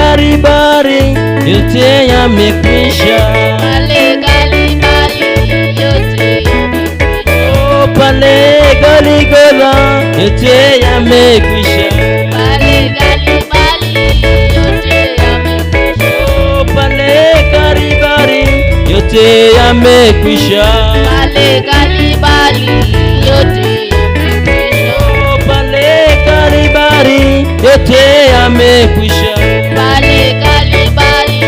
Kalvari yote yamekwisha. Pale Kalvari yote yamekwisha. Oh, pale Golgotha yote yamekwisha. Pale Kalvari yote yamekwisha. Oh, pale Kalvari yote yamekwisha. Pale Kalvari yote yamekwisha. Oh, pale Kalvari yote yamekwisha. Pale Kalvari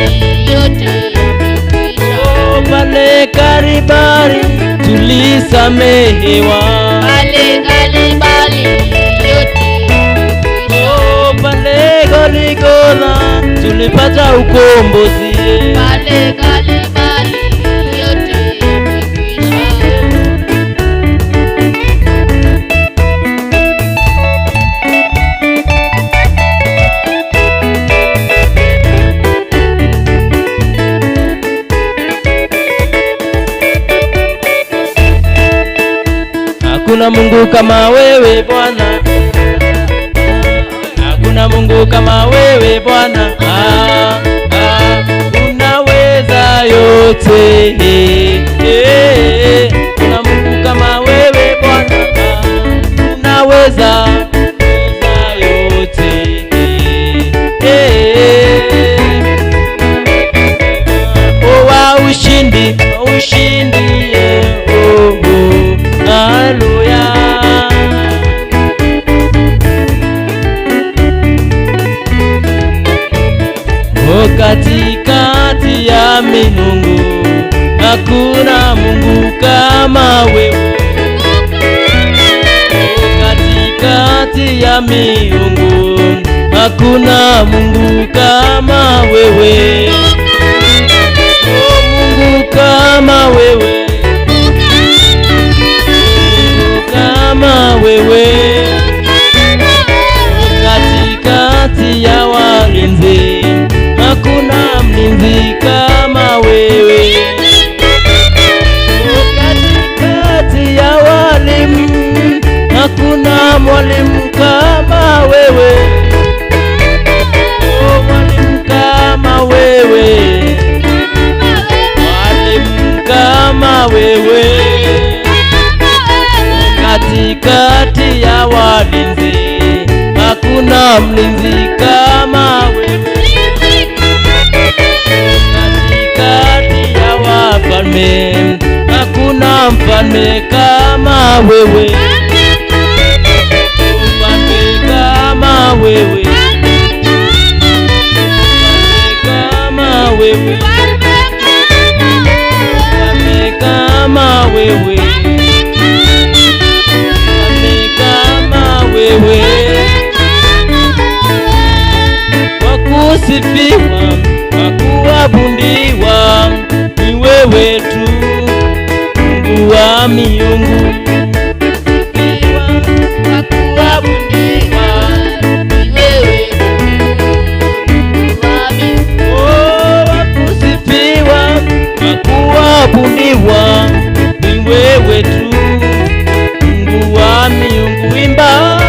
yote yamekwisha. Oh, pale Kalvari tulisamehewa. Pale Kalvari yote yamekwisha. Oh, pale Golgotha tulipata ukombozi. Pale Kalvari yote yamekwisha. Hakuna Mungu kama wewe Bwana, hakuna Mungu kama wewe Bwana. Unaweza yote. Kuna Mungu kama wewe Bwana, unaweza yote. Oh, wa ushindi, ushindi. Haleluya. Oh, katikati ya miungu hakuna Mungu kama wewe. Oh, katikati ya miungu hakuna Mungu kama wewe. Oh, Mungu kama wewe, kama wewe. Katikati ya walinzi hakuna mlinzi kama wewe. Katikati ya walimu hakuna mwalimu kama wewe. Oh, mwalimu kama wewe, mwalimu kama wewe. Katikati ya walinzi hakuna mlinzi kama wewe. Katikati ya wafalme hakuna mfalme kama wewe. Mfalme kama wewe, kama wewe, mfalme kama wewe, wewe. Wakusifiwa, wakuabudiwa ni wewe tu, Mungu wa miungu. Wakuabudiwa ni wewe tu. Oh, wakusifiwa, wakuabudiwa ni wewe tu, Mungu wa miungu. Imba.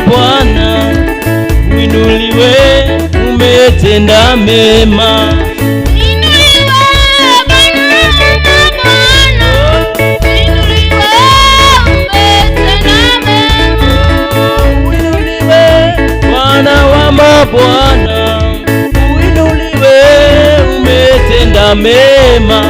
Bwana uinuliwe, umetenda mema. Uinuliwe Bwana wa mabwana, uinuliwe, umetenda mema.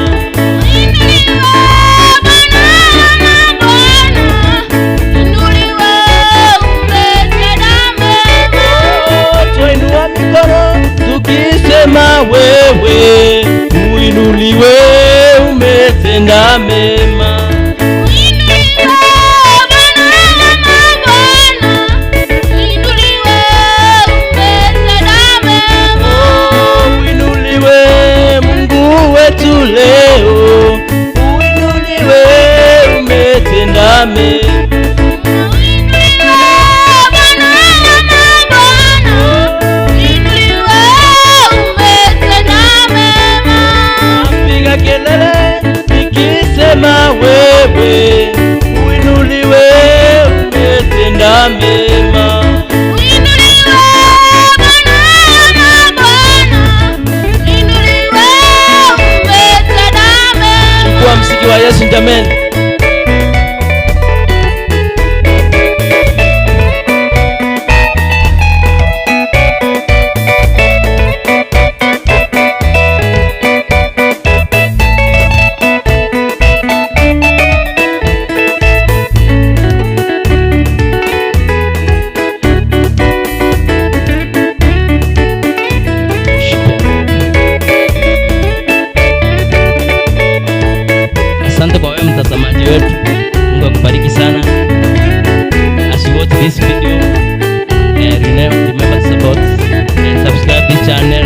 remember to support and subscribe this channel.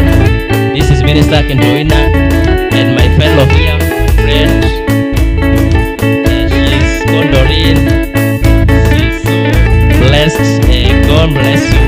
This is Minister Kendoina and my fellow here, friend. She's Condorine. She's so blessed. God bless you.